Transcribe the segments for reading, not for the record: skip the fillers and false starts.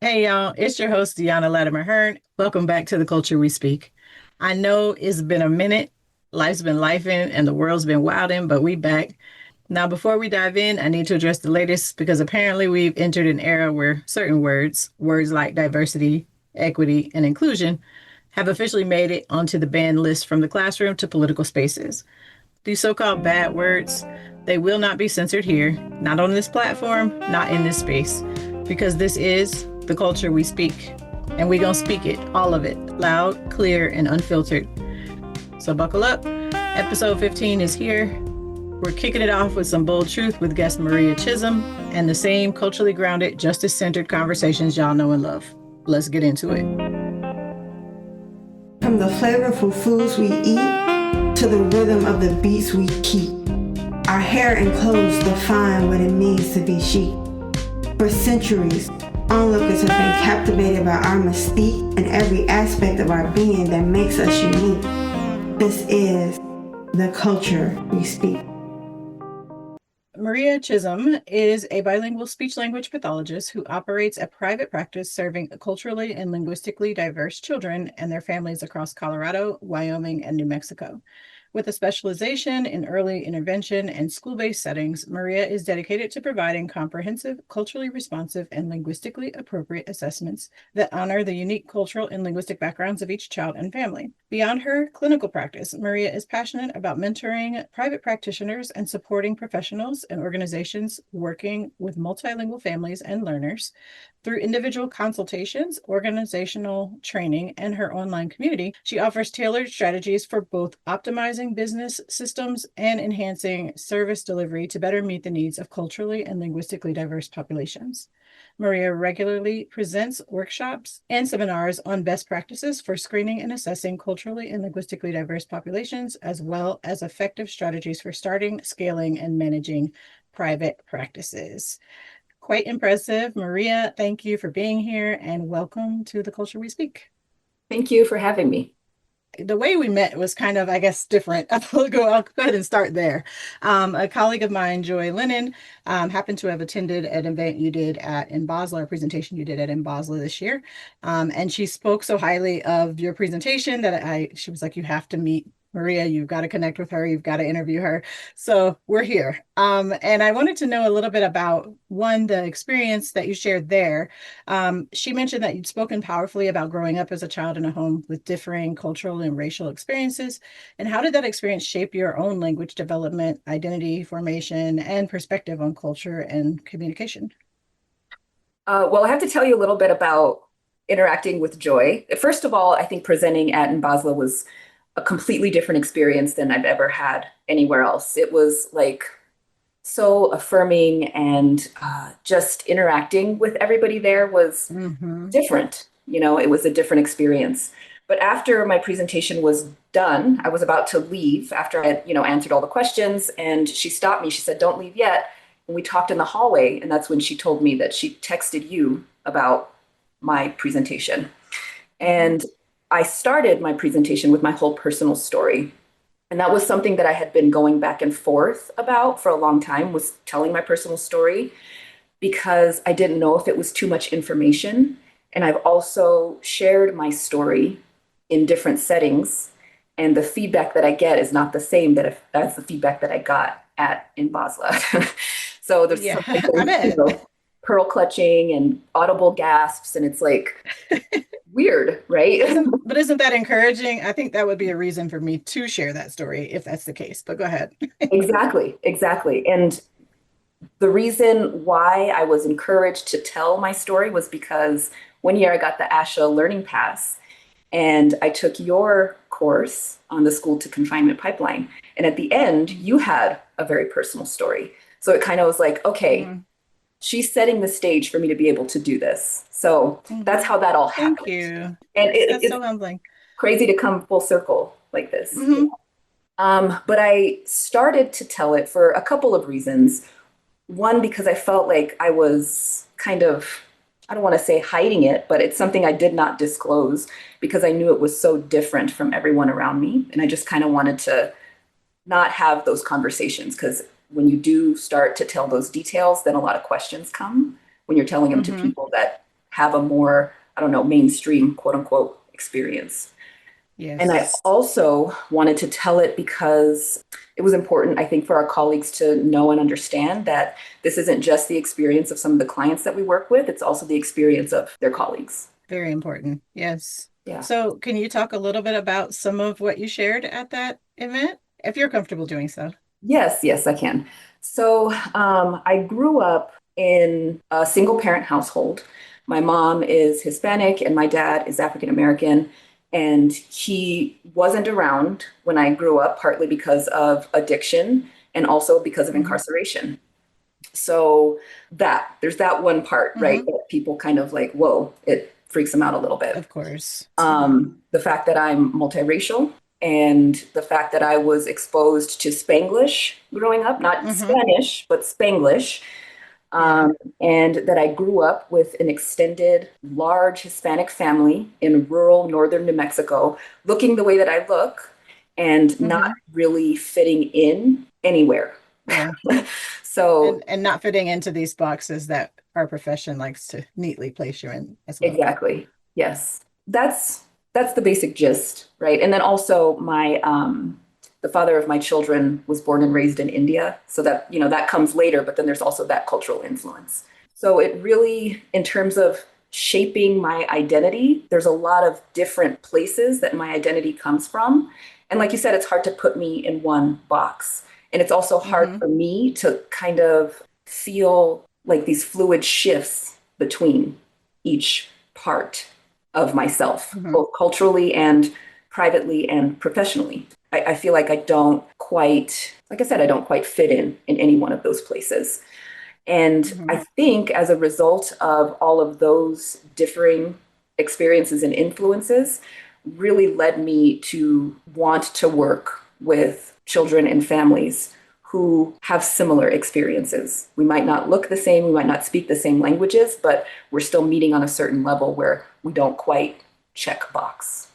Hey y'all, it's your host Deanna Latimer Hearn. Welcome back to the Culture We Speak. I know it's been a minute, life's been lifing, and the world's been wilding, but we back. Now, before we dive in, I need to address the latest because apparently we've entered an era where certain words like diversity, equity, and inclusion, have officially made it onto the banned list from the classroom to political spaces. These so-called bad words, they will not be censored here, not on this platform, not in this space, because this is the culture we speak. And we gonna speak it, all of it, loud, clear, and unfiltered. So buckle up. Episode 15 is here. We're kicking it off with some bold truth with guest Maria Chisolm and the same culturally grounded, justice-centered conversations y'all know and love. Let's get into it. From the flavorful foods we eat to the rhythm of the beats we keep, our hair and clothes define what it means to be chic. For centuries, onlookers have been captivated by our mystique and every aspect of our being that makes us unique. This is the culture we speak. Maria Chisolm is a bilingual speech-language pathologist who operates a private practice serving culturally and linguistically diverse children and their families across Colorado, Wyoming, and New Mexico. With a specialization in early intervention and school-based settings, Maria is dedicated to providing comprehensive, culturally responsive, and linguistically appropriate assessments that honor the unique cultural and linguistic backgrounds of each child and family. Beyond her clinical practice, Maria is passionate about mentoring private practitioners and supporting professionals and organizations working with multilingual families and learners. Through individual consultations, organizational training, and her online community, she offers tailored strategies for both optimizing business systems and enhancing service delivery to better meet the needs of culturally and linguistically diverse populations. Maria regularly presents workshops and seminars on best practices for screening and assessing culturally and linguistically diverse populations, as well as effective strategies for starting, scaling, and managing private practices. Quite impressive. Maria, thank you for being here and welcome to the Culture We Speak. Thank you for having me. The way we met was kind of, I guess, different. I'll go ahead and start there. A colleague of mine, Joy Lennon, happened to have attended an event you did in Basel, a presentation you did in Basel this year. And she spoke so highly of your presentation that she was like, you have to meet Maria, you've got to connect with her, you've got to interview her. So we're here. And I wanted to know a little bit about, one, the experience that you shared there. She mentioned that you'd spoken powerfully about growing up as a child in a home with differing cultural and racial experiences. And how did that experience shape your own language development, identity formation, and perspective on culture and communication? Well, I have to tell you a little bit about interacting with Joy. First of all, I think presenting at Basel was a completely different experience than I've ever had anywhere else. It was like so affirming, and just interacting with everybody there was different. You know, it was a different experience. But after my presentation was done, I was about to leave after I had, answered all the questions, and she stopped me. She said, "Don't leave yet." And we talked in the hallway, and that's when she told me that she texted you about my presentation. And I started my presentation with my whole personal story. And that was something that I had been going back and forth about for a long time, was telling my personal story, because I didn't know if it was too much information. And I've also shared my story in different settings, and the feedback that I get is not the same as the feedback that I got in Basel. So there's pearl clutching and audible gasps, and it's like weird, right? But isn't that encouraging? I think that would be a reason for me to share that story if that's the case, but go ahead. Exactly. And the reason why I was encouraged to tell my story was because one year I got the ASHA Learning Pass, and I took your course on the school to confinement pipeline. And at the end, you had a very personal story. So it kind of was like, okay, she's setting the stage for me to be able to do this. So that's how that all happened. Thank you. And that's so humbling. Crazy to come full circle like this. But I started to tell it for a couple of reasons. One, because I felt like I was kind of, I don't want to say hiding it, but it's something I did not disclose because I knew it was so different from everyone around me. And I just kind of wanted to not have those conversations, because when you do start to tell those details, then a lot of questions come when you're telling them to people that have a more, I don't know, mainstream, quote unquote, experience. And I Yes. also wanted to tell it because it was important, I think, for our colleagues to know and understand that this isn't just the experience of some of the clients that we work with, it's also the experience of their colleagues. Very important. Yes. Yeah. So, can you talk a little bit about some of what you shared at that event, if you're comfortable doing so? Yes, yes, I can. So I grew up in a single parent household. My mom is Hispanic and my dad is African American. And he wasn't around when I grew up, partly because of addiction and also because of Hmm. incarceration. So that there's that one part, right? Hmm. That people kind of like, whoa, it freaks them out a little bit. Of course. The fact that I'm multiracial and the fact that I was exposed to Spanglish growing up, not Hmm. Spanish, but Spanglish, Yeah. and that I grew up with an extended, large Hispanic family in rural northern New Mexico, looking the way that I look and not Hmm. really fitting in anywhere. Yeah. So And not fitting into these boxes that our profession likes to neatly place you in as well. exactly. Yes. That's the basic gist, right? And then also my the father of my children was born and raised in India, so that, you know, that comes later, but then there's also that cultural influence. So it really, in terms of shaping my identity, there's a lot of different places that my identity comes from. And like you said, it's hard to put me in one box. And it's also hard Hmm. for me to kind of feel like these fluid shifts between each part of myself, Hmm. both culturally and privately and professionally. I feel like I don't quite, like I said, I don't quite fit in any one of those places. And Hmm. I think as a result of all of those differing experiences and influences, really led me to want to work with children and families who have similar experiences. We might not look the same, we might not speak the same languages, but we're still meeting on a certain level where we don't quite check box.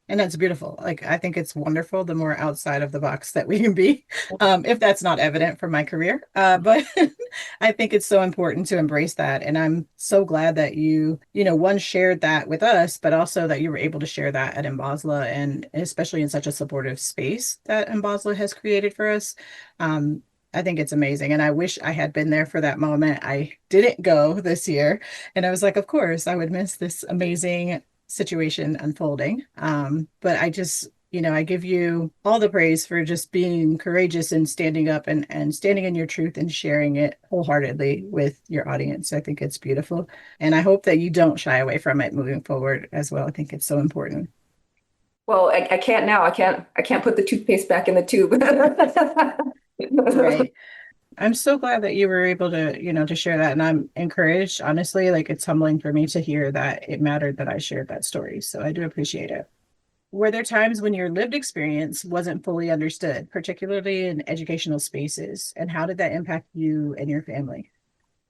And that's beautiful. Like, I think it's wonderful the more outside of the box that we can be, if that's not evident from my career. But I think it's so important to embrace that. And I'm so glad that one, shared that with us, but also that you were able to share that at Mbosla, and especially in such a supportive space that Mbosla has created for us. Um, I think it's amazing. And I wish I had been there for that moment. I didn't go this year. And I was like, of course, I would miss this amazing situation unfolding. But I just, I give you all the praise for just being courageous and standing up and standing in your truth and sharing it wholeheartedly with your audience. I think it's beautiful. And I hope that you don't shy away from it moving forward as well. I think it's so important. Well, I can't now. I can't put the toothpaste back in the tube. Right. I'm so glad that you were able to, to share that. And I'm encouraged, honestly, like it's humbling for me to hear that it mattered that I shared that story. So I do appreciate it. Were there times when your lived experience wasn't fully understood, particularly in educational spaces? And how did that impact you and your family?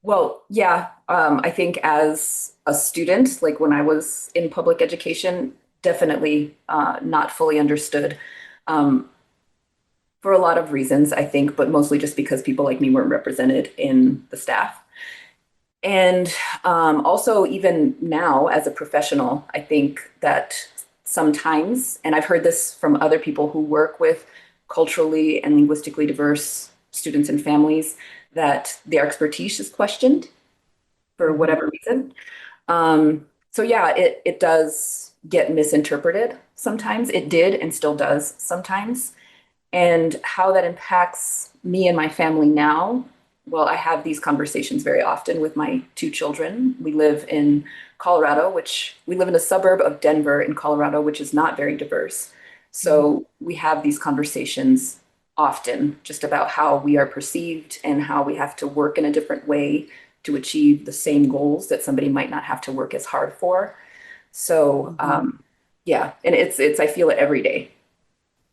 Well, yeah, I think as a student, like when I was in public education, definitely not fully understood um, for a lot of reasons, I think, but mostly just because people like me weren't represented in the staff. And also, even now as a professional, I think that sometimes, and I've heard this from other people who work with culturally and linguistically diverse students and families, that their expertise is questioned for Mhm. whatever reason. So yeah, it does get misinterpreted sometimes. It did and still does sometimes. And how that impacts me and my family now, well, I have these conversations very often with my two children. We live in Colorado, which we live in a suburb of Denver in Colorado, which is not very diverse. Mhm. So we have these conversations often just about how we are perceived and how we have to work in a different way to achieve the same goals that somebody might not have to work as hard for. So Mhm. yeah, and it's I feel it every day.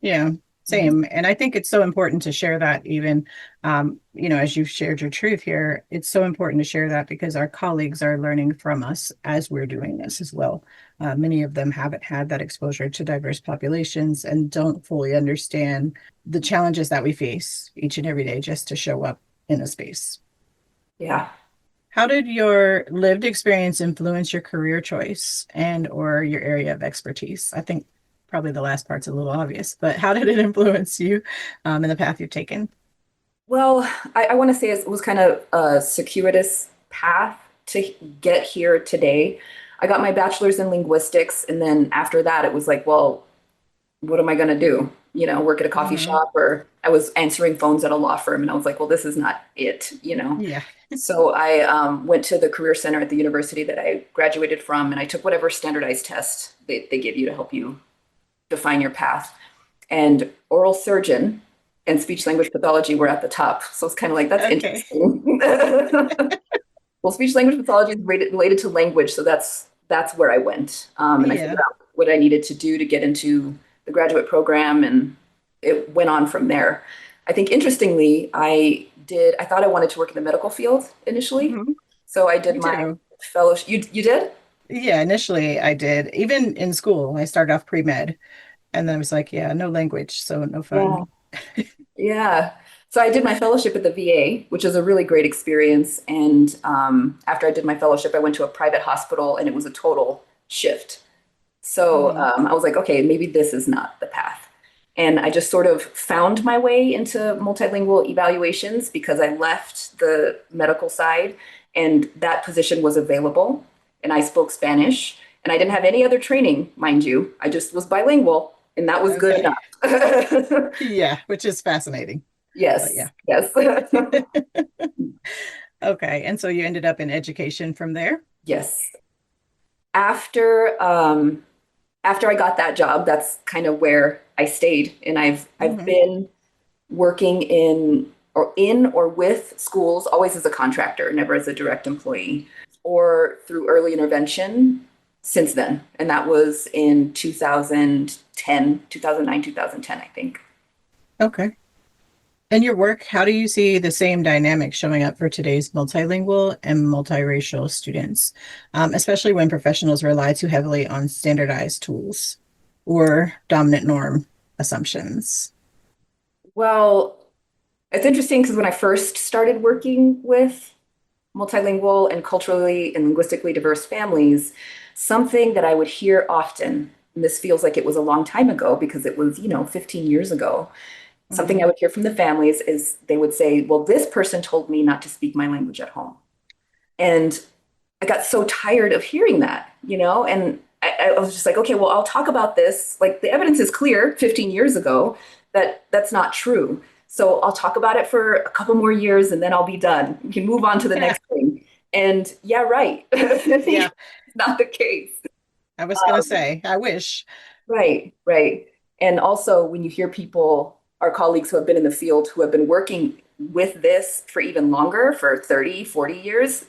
Yeah, Mhm. same. And I think it's so important to share that even, as you've shared your truth here, it's so important to share that because our colleagues are learning from us as we're doing this as well. Many of them haven't had that exposure to diverse populations and don't fully understand the challenges that we face each and every day just to show up in a space. Yeah. How did your lived experience influence your career choice and or your area of expertise? I think probably the last part's a little obvious, but how did it influence you in the path you've taken? Well, I want to say it was kind of a circuitous path to get here today. I got my bachelor's in linguistics, and then after that, it was like, well, what am I going to do? Work at a coffee Hmm. shop, or I was answering phones at a law firm, and I was like, well, this is not it. Yeah. So I went to the career center at the university that I graduated from, and I took whatever standardized test they give you to help you define your path. And oral surgeon and speech language pathology were at the top. So it's kind of like, that's Okay. interesting. Well, speech language pathology is related to language, so that's where I went. And I figured Yeah. out what I needed to do to get into the graduate program, and it went on from there. I think interestingly, I thought I wanted to work in the medical field initially. Hmm. So I did Me my too. fellowship. You did? Yeah, initially I did. Even in school, I started off pre-med and then I was like, yeah, no language, so no Yeah. fun. Yeah. So I did my fellowship at the VA, which is a really great experience. And after I did my fellowship, I went to a private hospital, and it was a total shift. So Hmm. I was like, okay, maybe this is not the path. And I just sort of found my way into multilingual evaluations because I left the medical side and that position was available. And I spoke Spanish and I didn't have any other training, mind you. I just was bilingual and that was good Okay. enough. Yeah, which is fascinating. But Yes, yeah. yes. Okay. And so you ended up in education from there? Yes. After after I got that job, that's kind of where I stayed. And I've Hmm. been working in or with schools, always as a contractor, never as a direct employee, or through early intervention since then. And that was in 2010, 2009, 2010, I think. Okay. In your work, how do you see the same dynamic showing up for today's multilingual and multiracial students, especially when professionals rely too heavily on standardized tools or dominant norm assumptions? Well, it's interesting because when I first started working with multilingual and culturally and linguistically diverse families, something that I would hear often, and this feels like it was a long time ago because it was, 15 years ago, something I Hmm. would hear from the families is they would say, well, this person told me not to speak my language at home. And I got so tired of hearing that, and I was just like, okay, well, I'll talk about this. Like the evidence is clear 15 years ago that that's not true. So I'll talk about it for a couple more years and then I'll be done. We can move on to the Yeah. next thing. And yeah, right. Yeah. It's not the case. I was going to say, I wish. Right, right. And also, when you hear people, our colleagues who have been in the field, who have been working with this for even longer, for 30, 40 years,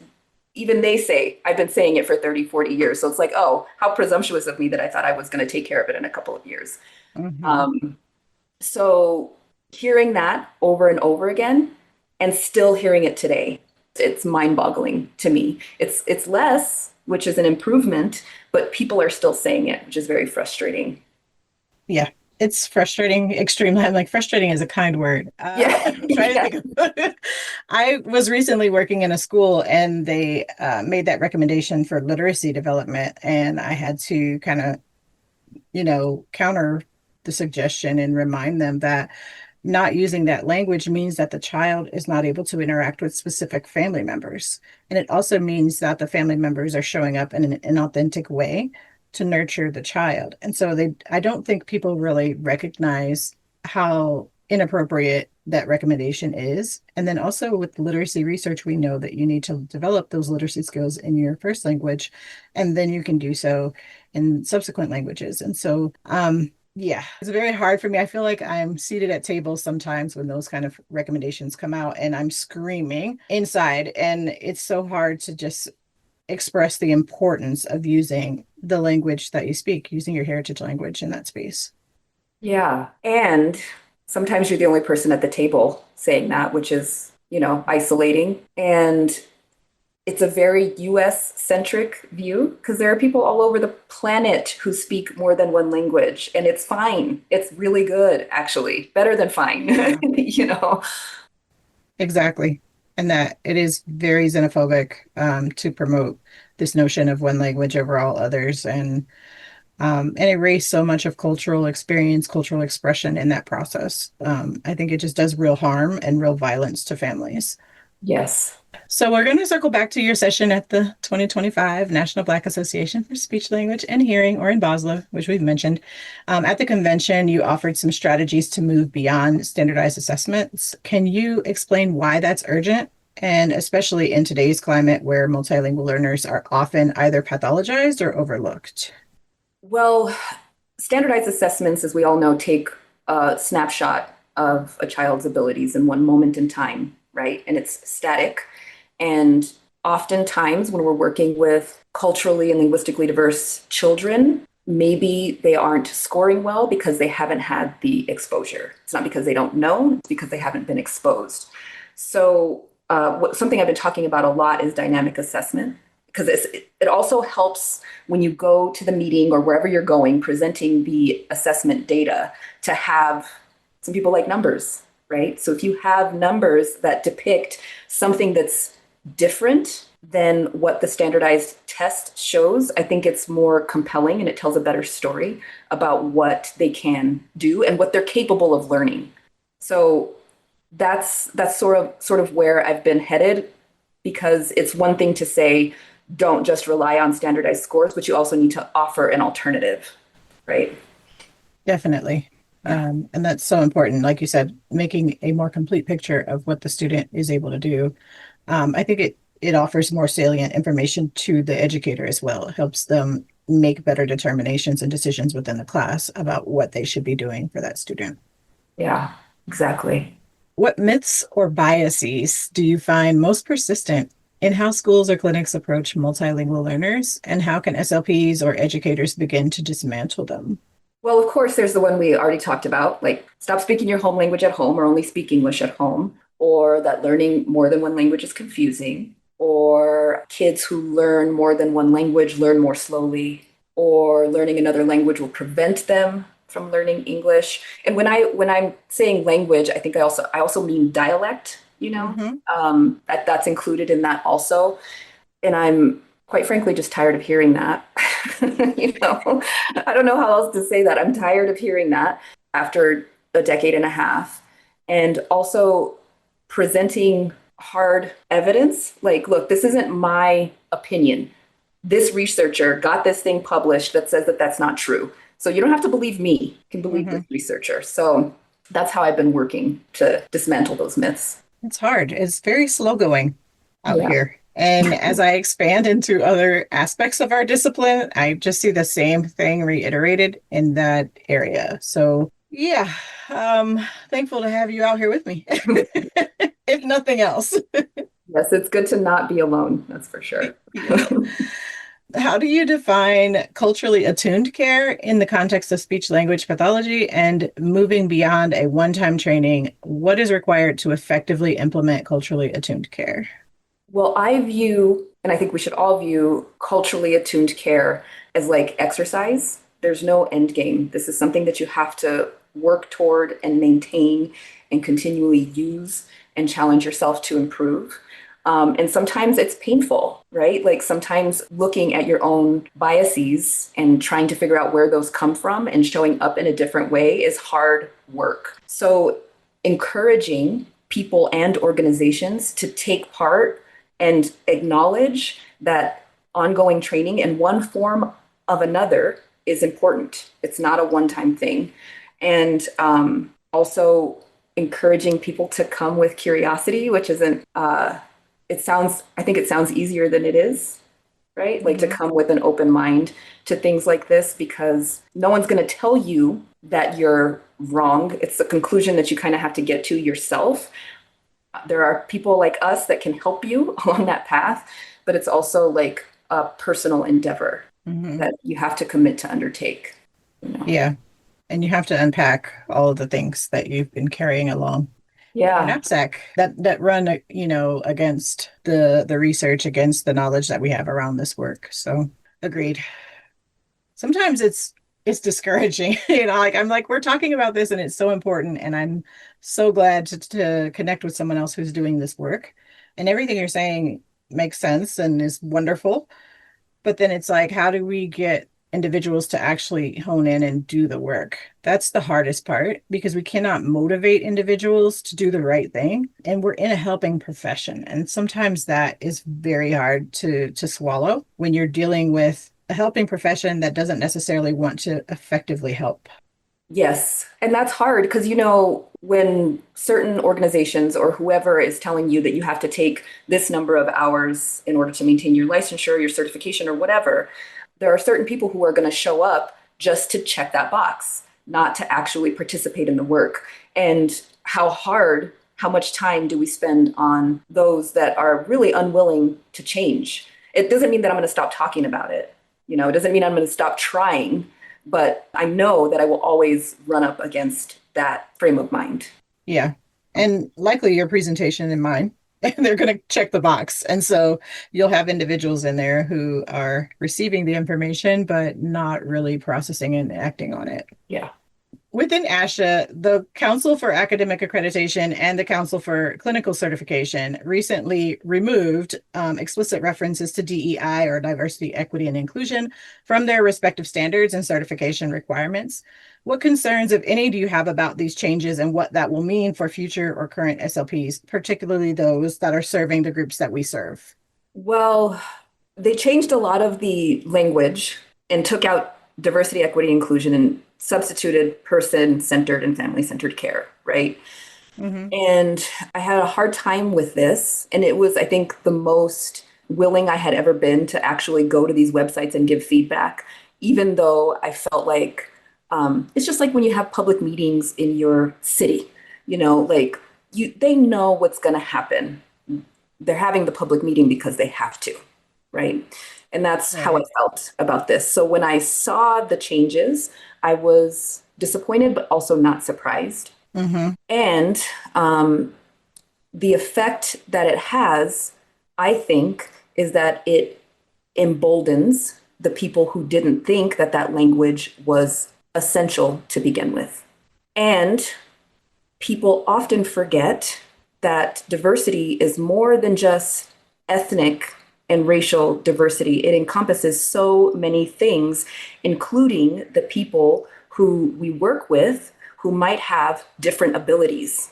even they say, I've been saying it for 30, 40 years. So it's like, oh, how presumptuous of me that I thought I was going to take care of it in a couple of years. Hmm. Um, so hearing that over and over again and still hearing it today, it's mind-boggling to me. It's less, which is an improvement, but people are still saying it, which is very frustrating. Yeah. It's frustrating, extremely. I'm like, frustrating is a kind word. Yeah, I'm trying to yeah. think of I was recently working in a school and they made that recommendation for literacy development. And I had to kind of, counter the suggestion and remind them that not using that language means that the child is not able to interact with specific family members. And it also means that the family members are showing up in an inauthentic way to nurture the child. And so I don't think people really recognize how inappropriate that recommendation is. And then also with literacy research, we know that you need to develop those literacy skills in your first language, and then you can do so in subsequent languages. And so, yeah, it's very hard for me. I feel like I'm seated at tables sometimes when those kind of recommendations come out and I'm screaming inside. And it's so hard to just express the importance of using the language that you speak, using your heritage language in that space. Yeah. And sometimes you're the only person at the table saying that, which is, isolating. And it's a very US centric view because there are people all over the planet who speak more than one language, and it's fine. It's really good, actually, better than fine, Yeah, you know? exactly. and that it is very xenophobic to promote this notion of one language over all others and erase so much of cultural experience, cultural expression in that process. I think it just does real harm and real violence to families. Yes. So we're going to circle back to your session at the 2025 National Black Association for Speech, Language, and Hearing, or in Basel, which we've mentioned. At the convention, you offered some strategies to move beyond standardized assessments. Can you explain why that's urgent? And especially in today's climate where multilingual learners are often either pathologized or overlooked. Well, standardized assessments, as we all know, take a snapshot of a child's abilities in one moment in time, right? And it's static. And oftentimes, when we're working with culturally and linguistically diverse children, maybe they aren't scoring well because they haven't had the exposure. It's not because they don't know, it's because they haven't been exposed. So, something I've been talking about a lot is dynamic assessment, because it also helps when you go to the meeting or wherever you're going, presenting the assessment data, to have some people like numbers, right? So if you have numbers that depict something that's different than what the standardized test shows, I think it's more compelling and it tells a better story about what they can do and what they're capable of learning. So that's sort of where I've been headed, because it's one thing to say, don't just rely on standardized scores, but you also need to offer an alternative, right? Definitely. And that's so important. Like you said, making a more complete picture of what the student is able to do. I think it offers more salient information to the educator as well. It helps them make better determinations and decisions within the class about what they should be doing for that student. Yeah, exactly. What myths or biases do you find most persistent in how schools or clinics approach multilingual learners, and how can SLPs or educators begin to dismantle them? Well, of course, there's the one we already talked about, like stop speaking your home language at home or only speak English at home, or that learning more than one language is confusing, or kids who learn more than one language learn more slowly, or learning another language will prevent them from learning English. And when I'm saying language, I think I also mean dialect, Mm-hmm. that's included in that also. And I'm quite frankly just tired of hearing that. I don't know how else to say that. I'm tired of hearing that after a decade and a half. And also presenting hard evidence like, look, this isn't my opinion. This researcher got this thing published that says that that's not true. So you don't have to believe me, you can believe Mm-hmm. this researcher. So that's how I've been working to dismantle those myths. It's hard. It's very slow going out Yeah. here. And as I expand into other aspects of our discipline, I just see the same thing reiterated in that area. So, yeah, thankful to have you out here with me, if nothing else. Yes, it's good to not be alone. That's for sure. Yeah. How do you define culturally attuned care in the context of speech language pathology, and moving beyond a one-time training, what is required to effectively implement culturally attuned care? Well, I view, and I think we should all view culturally attuned care as like exercise. There's no end game. This is something that you have to work toward and maintain and continually use and challenge yourself to improve. And sometimes it's painful, right? Like sometimes looking at your own biases and trying to figure out where those come from and showing up in a different way is hard work. So encouraging people and organizations to take part and acknowledge that ongoing training in one form of another is important. It's not a one-time thing. And also encouraging people to come with curiosity, which isn't, I think it sounds easier than it is, right? Like to Mhm. come with an open mind to things like this, because no one's going to tell you that you're wrong. It's the conclusion that you kind of have to get to yourself. There are people like us that can help you along that path, but it's also like a personal endeavor Mhm. that you have to commit to undertake. You know? Yeah. And you have to unpack all of the things that you've been carrying along in your Yeah, knapsack that run, against the research, against the knowledge that we have around this work. So agreed. Sometimes it's discouraging, like I'm like, we're talking about this and it's so important. And I'm so glad to connect with someone else who's doing this work. And everything you're saying makes sense and is wonderful. But then it's like, how do we get individuals to actually hone in and do the work? That's the hardest part because we cannot motivate individuals to do the right thing. And we're in a helping profession. And sometimes that is very hard to swallow when you're dealing with a helping profession that doesn't necessarily want to effectively help. Yes. And that's hard because, when certain organizations or whoever is telling you that you have to take this number of hours in order to maintain your licensure, your certification, or whatever, there are certain people who are going to show up just to check that box, not to actually participate in the work. And how much time do we spend on those that are really unwilling to change? It doesn't mean that I'm going to stop talking about it. It doesn't mean I'm going to stop trying, but I know that I will always run up against that frame of mind. Yeah. And likely your presentation and mine, and they're going to check the box. And so you'll have individuals in there who are receiving the information, but not really processing and acting on it. Yeah. Within ASHA, the Council for Academic Accreditation and the Council for Clinical Certification recently removed explicit references to DEI or diversity, equity, and inclusion from their respective standards and certification requirements. What concerns, if any, do you have about these changes and what that will mean for future or current SLPs, particularly those that are serving the groups that we serve? Well, they changed a lot of the language and took out diversity, equity, inclusion, and substituted person-centered and family-centered care, right? Mm-hmm. And I had a hard time with this. And it was, I think, the most willing I had ever been to actually go to these websites and give feedback, even though I felt like it's just like when you have public meetings in your city, they know what's going to happen. They're having the public meeting because they have to, right? And that's how I felt about this. So when I saw the changes, I was disappointed, but also not surprised. Mm-hmm. And the effect that it has, I think, is that it emboldens the people who didn't think that that language was essential to begin with. And people often forget that diversity is more than just ethnic and racial diversity. It encompasses so many things, including the people who we work with who might have different abilities.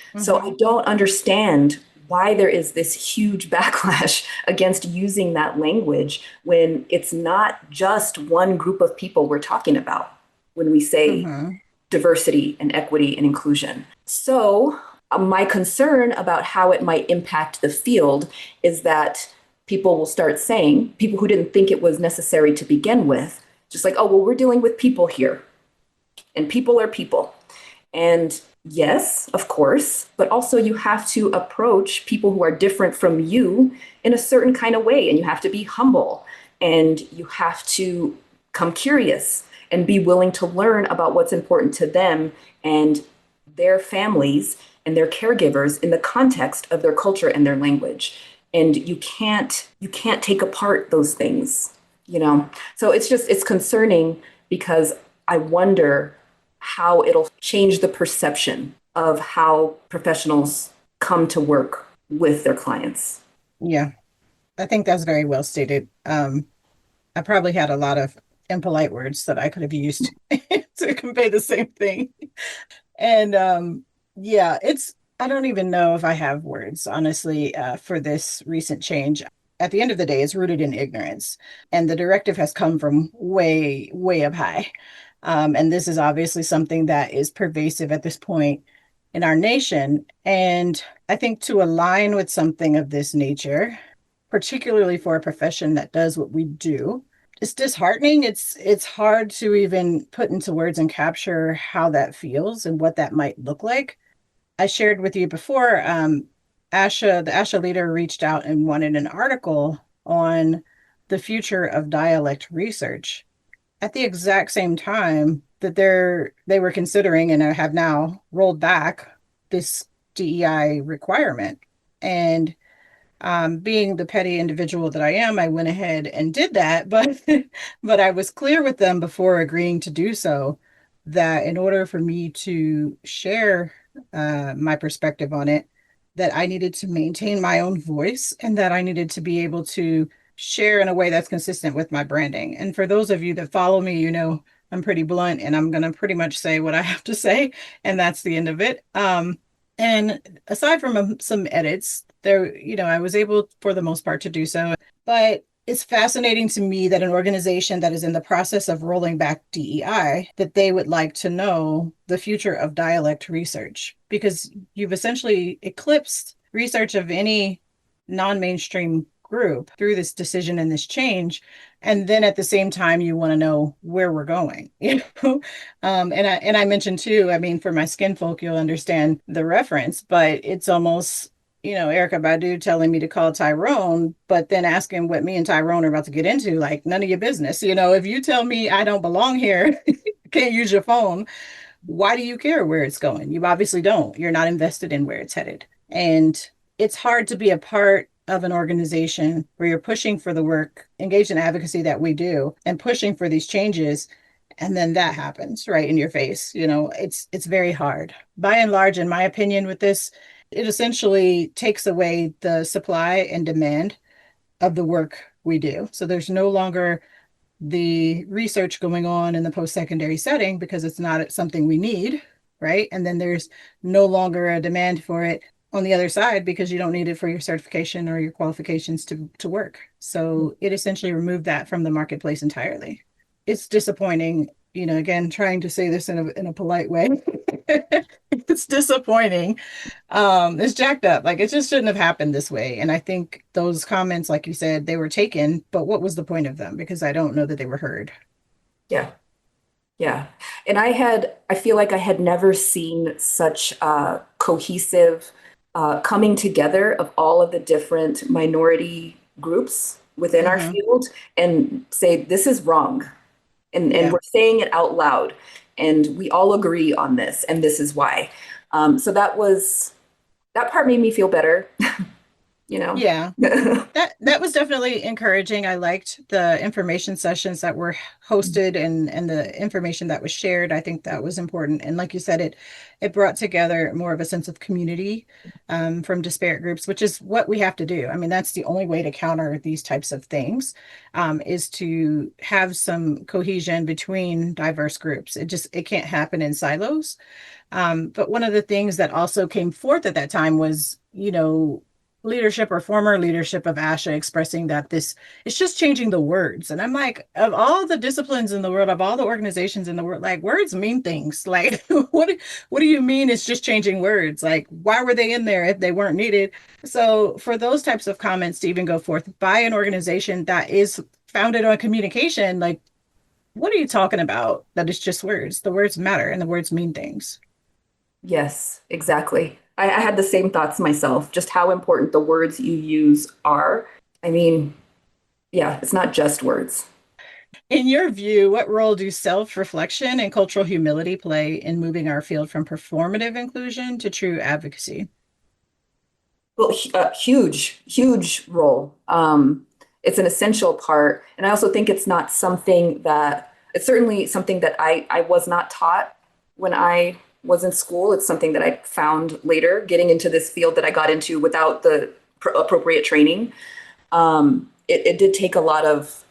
Mm-hmm. So I don't understand why there is this huge backlash against using that language when it's not just one group of people we're talking about when we say diversity and equity and inclusion. So my concern about how it might impact the field is that people will start saying, people who didn't think it was necessary to begin with, just like, oh, well, we're dealing with people here. And people are people. And yes, of course, but also you have to approach people who are different from you in a certain kind of way. And you have to be humble and you have to come curious and be willing to learn about what's important to them and their families and their caregivers in the context of their culture and their language. And you can't take apart those things, So it's concerning because I wonder how it'll change the perception of how professionals come to work with their clients. Yeah, I think that's very well stated. I probably had a lot of impolite words that I could have used to convey the same thing. And yeah, I don't even know if I have words, honestly, for this recent change. At the end of the day, it's rooted in ignorance. And the directive has come from way, way up high. And this is obviously something that is pervasive at this point in our nation. And I think to align with something of this nature, particularly for a profession that does what we do, it's disheartening. It's hard to even put into words and capture how that feels and what that might look like. I shared with you before, the ASHA leader reached out and wanted an article on the future of dialect research at the exact same time that they were considering and have now rolled back this DEI requirement. And being the petty individual that I am, I went ahead and did that, but but I was clear with them before agreeing to do so that in order for me to share my perspective on it, that I needed to maintain my own voice and that I needed to be able to share in a way that's consistent with my branding. And for those of you that follow me, I'm pretty blunt and I'm going to pretty much say what I have to say, and that's the end of it. And aside from some edits, there, I was able for the most part to do so. But it's fascinating to me that an organization that is in the process of rolling back DEI, that they would like to know the future of dialect research, because you've essentially eclipsed research of any non-mainstream group through this decision and this change. And then at the same time, you want to know where we're going, and I mentioned too, I mean, for my skin folk, you'll understand the reference, but it's almost, Erica Badu telling me to call Tyrone, but then asking what me and Tyrone are about to get into, like none of your business. If you tell me I don't belong here, can't use your phone, why do you care where it's going? You obviously don't. You're not invested in where it's headed. And it's hard to be a part of an organization where you're pushing for the work, engaged in advocacy that we do, and pushing for these changes. And then that happens right in your face. It's very hard. By and large, in my opinion, with this, it essentially takes away the supply and demand of the work we do. So there's no longer the research going on in the post-secondary setting because it's not something we need, right? And then there's no longer a demand for it on the other side because you don't need it for your certification or your qualifications to work. So it essentially removed that from the marketplace entirely. It's disappointing, again, trying to say this in a polite way. It's disappointing. It's jacked up. Like it just shouldn't have happened this way. And I think those comments, like you said, they were taken, but what was the point of them? Because I don't know that they were heard. Yeah. Yeah. And I feel like I had never seen such cohesive coming together of all of the different minority groups within our Hmm. field and say, this is wrong. And Yeah. we're saying it out loud. And we all agree on this. And this is why. So that part made me feel better, you know? Yeah. That was definitely encouraging. I liked the information sessions that were hosted and the information that was shared. I think that was important. And like you said, it brought together more of a sense of community from disparate groups, which is what we have to do. I mean, that's the only way to counter these types of things, is to have some cohesion between diverse groups. It can't happen in silos. But one of the things that also came forth at that time was, leadership or former leadership of ASHA expressing that this is just changing the words. And I'm like, of all the disciplines in the world, of all the organizations in the world, like words mean things. Like, what do you mean it's just changing words? Like, why were they in there if they weren't needed? So for those types of comments to even go forth by an organization that is founded on communication, like, what are you talking about? That it's just words. The words matter and the words mean things. Yes, exactly. I had the same thoughts myself, just how important the words you use are. I mean, yeah, it's not just words. In your view, what role do self-reflection and cultural humility play in moving our field from performative inclusion to true advocacy? Well, huge, huge role. It's an essential part. And I also think it's certainly something that I was not taught when I was in school. It's something that I found later, getting into this field that I got into without the appropriate training. It did take a lot of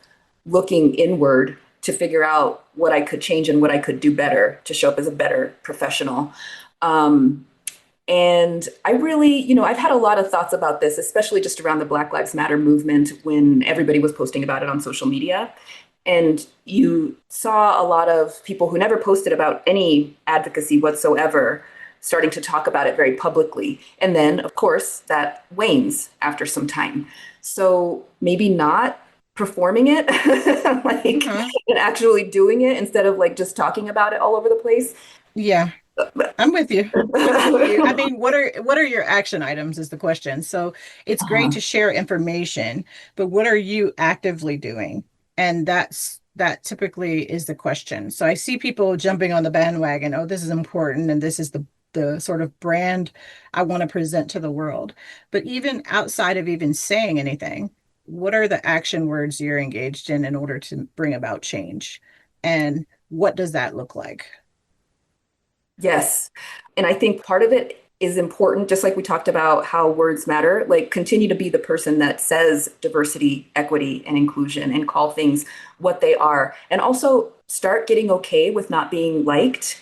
looking inward to figure out what I could change and what I could do better to show up as a better professional. Um, and I really, I've had a lot of thoughts about this, especially just around the Black Lives Matter movement when everybody was posting about it on social media. And you saw a lot of people who never posted about any advocacy whatsoever starting to talk about it very publicly. And then, of course, that wanes after some time. So maybe not performing it, like, Hmm. and actually doing it instead of like just talking about it all over the place. Yeah, I'm with you. I'm with you. I mean, what are your action items is the question. So it's great Uh-huh. to share information, but what are you actively doing? And that typically is the question. So I see people jumping on the bandwagon. Oh, this is important, and this is the sort of brand I want to present to the world. But even outside of even saying anything, what are the action words you're engaged in order to bring about change? And what does that look like? Yes. And I think part of it is important, just like we talked about how words matter. Like, continue to be the person that says diversity, equity, and inclusion and call things what they are. And also start getting okay with not being liked,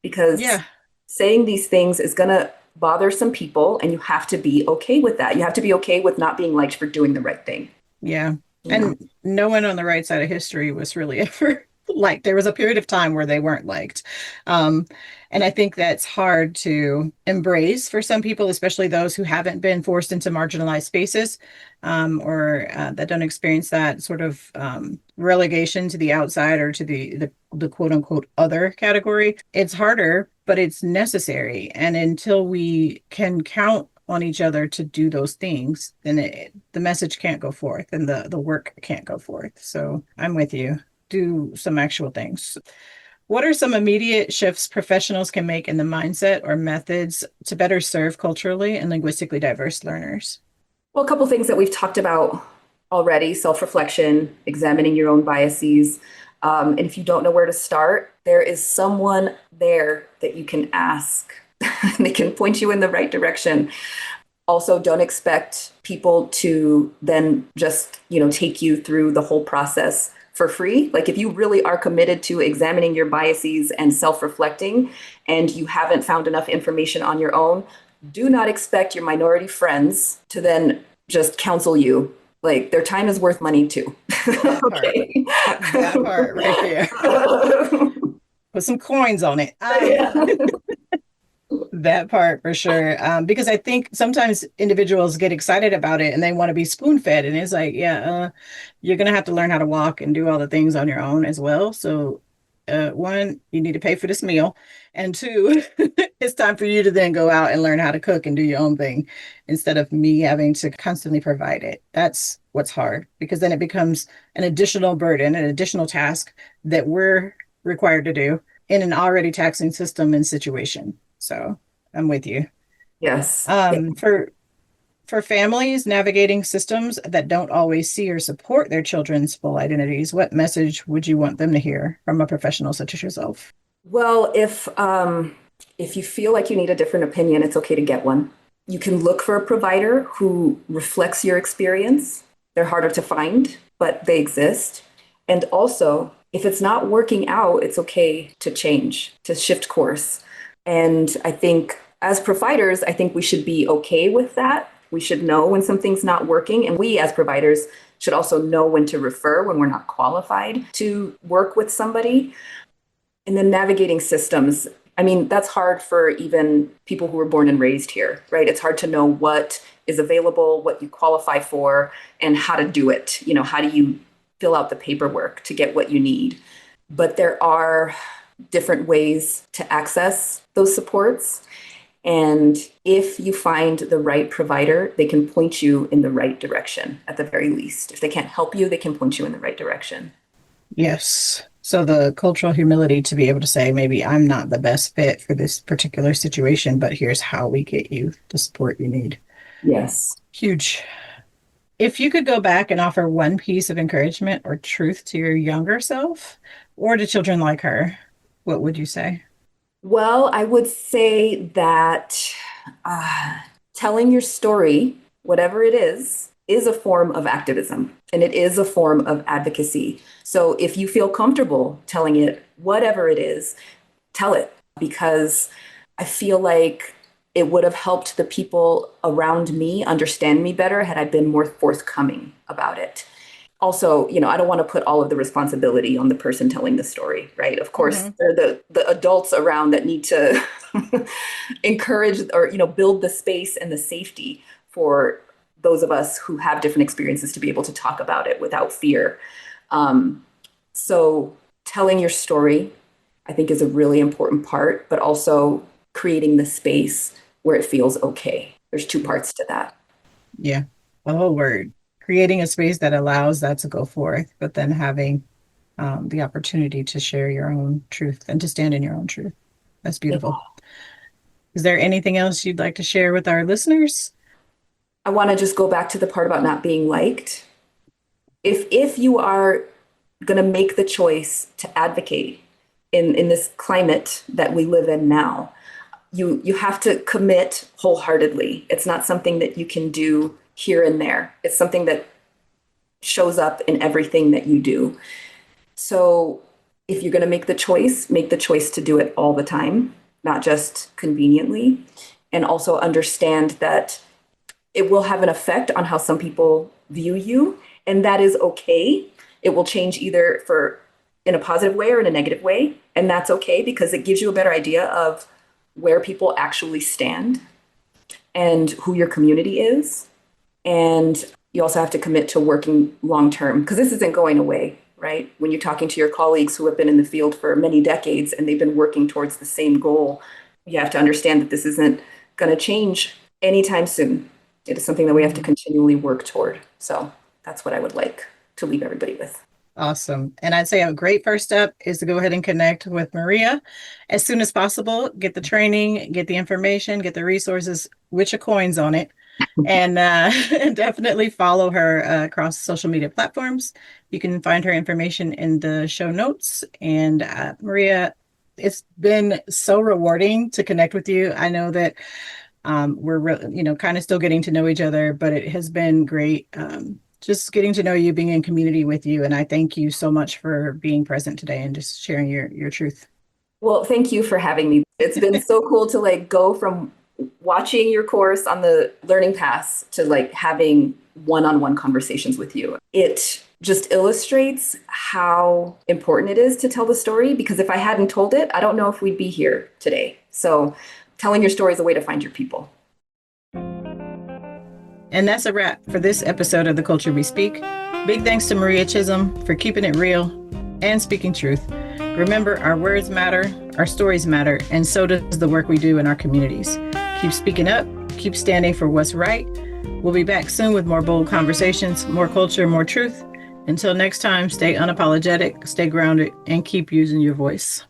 because Yeah. saying these things is going to bother some people, and you have to be okay with that. You have to be okay with not being liked for doing the right thing. Yeah. You know? And no one on the right side of history was really ever liked. There was a period of time where they weren't liked. Um, and I think that's hard to embrace for some people, especially those who haven't been forced into marginalized spaces, or that don't experience that sort of relegation to the outside or to the quote unquote other category. It's harder, but it's necessary. And until we can count on each other to do those things, then the message can't go forth and the work can't go forth. So I'm with you. Do some actual things. What are some immediate shifts professionals can make in the mindset or methods to better serve culturally and linguistically diverse learners? Well, a couple things that we've talked about already: self-reflection, examining your own biases. And if you don't know where to start, there is someone there that you can ask. They can point you in the right direction. Also, don't expect people to then just, take you through the whole process for free. Like, if you really are committed to examining your biases and self-reflecting, and you haven't found enough information on your own, do not expect your minority friends to then just counsel you. Like, their time is worth money too. That part, Okay. that part right there. Put some coins on it. Yeah. That part for sure. Because I think sometimes individuals get excited about it and they want to be spoon fed. And it's like, yeah, you're going to have to learn how to walk and do all the things on your own as well. So, one, you need to pay for this meal. And two, it's time for you to then go out and learn how to cook and do your own thing instead of me having to constantly provide it. That's what's hard, because then it becomes an additional burden, an additional task that we're required to do in an already taxing system and situation. So I'm with you. Yes. Yeah. For families navigating systems that don't always see or support their children's full identities, what message would you want them to hear from a professional such as yourself? Well, if you feel like you need a different opinion, it's okay to get one. You can look for a provider who reflects your experience. They're harder to find, but they exist. And also, if it's not working out, it's okay to change, to shift course. And I think as providers, I think we should be okay with that. We should know when something's not working. And we as providers should also know when to refer when we're not qualified to work with somebody. And then navigating systems. I mean, that's hard for even people who were born and raised here, right? It's hard to know what is available, what you qualify for, and how to do it. How do you fill out the paperwork to get what you need? But there are different ways to access those supports. And if you find the right provider, they can point you in the right direction at the very least. If they can't help you, they can point you in the right direction. Yes. So the cultural humility to be able to say, maybe I'm not the best fit for this particular situation, but here's how we get you the support you need. Yes. Huge. If you could go back and offer one piece of encouragement or truth to your younger self or to children like her, what would you say? Well, I would say that telling your story, whatever it is a form of activism, and it is a form of advocacy. So if you feel comfortable telling it, whatever it is, tell it, because I feel like it would have helped the people around me understand me better had I been more forthcoming about it. Also, I don't want to put all of the responsibility on the person telling the story, right? Of course, Mm-hmm. they're the adults around that need to encourage or, build the space and the safety for those of us who have different experiences to be able to talk about it without fear. So telling your story, I think, is a really important part, but also creating the space where it feels okay. There's two parts to that. Yeah, the whole word. Creating a space that allows that to go forth, but then having the opportunity to share your own truth and to stand in your own truth. That's Yeah. beautiful. Is there anything else you'd like to share with our listeners? I want to just go back to the part about not being liked. If you are going to make the choice to advocate in this climate that we live in now, you have to commit wholeheartedly. It's not something that you can do here and there. It's something that shows up in everything that you do. So if you're going to make the choice to do it all the time, not just conveniently, and also understand that it will have an effect on how some people view you, and that is okay. It will change either in a positive way or in a negative way, and that's okay because it gives you a better idea of where people actually stand and who your community is. And you also have to commit to working long term because this isn't going away, right? When you're talking to your colleagues who have been in the field for many decades and they've been working towards the same goal, you have to understand that this isn't going to change anytime soon. It is something that we have to continually work toward. So that's what I would like to leave everybody with. Awesome. And I'd say a great first step is to go ahead and connect with Maria as soon as possible, get the training, get the information, get the resources, with your coins on it, and definitely follow her across social media platforms. You can find her information in the show notes. And Maria, it's been so rewarding to connect with you. I know that we're kind of still getting to know each other, but it has been great just getting to know you, being in community with you. And I thank you so much for being present today and just sharing your truth. Well, thank you for having me. It's been so cool to go from watching your course on the learning paths to having one-on-one conversations with you. It just illustrates how important it is to tell the story, because if I hadn't told it, I don't know if we'd be here today. So telling your story is a way to find your people. And that's a wrap for this episode of The Culture We Speak. Big thanks to Maria Chisolm for keeping it real and speaking truth. Remember, our words matter, our stories matter, and so does the work we do in our communities. Keep speaking up, keep standing for what's right. We'll be back soon with more bold conversations, more culture, more truth. Until next time, stay unapologetic, stay grounded, and keep using your voice.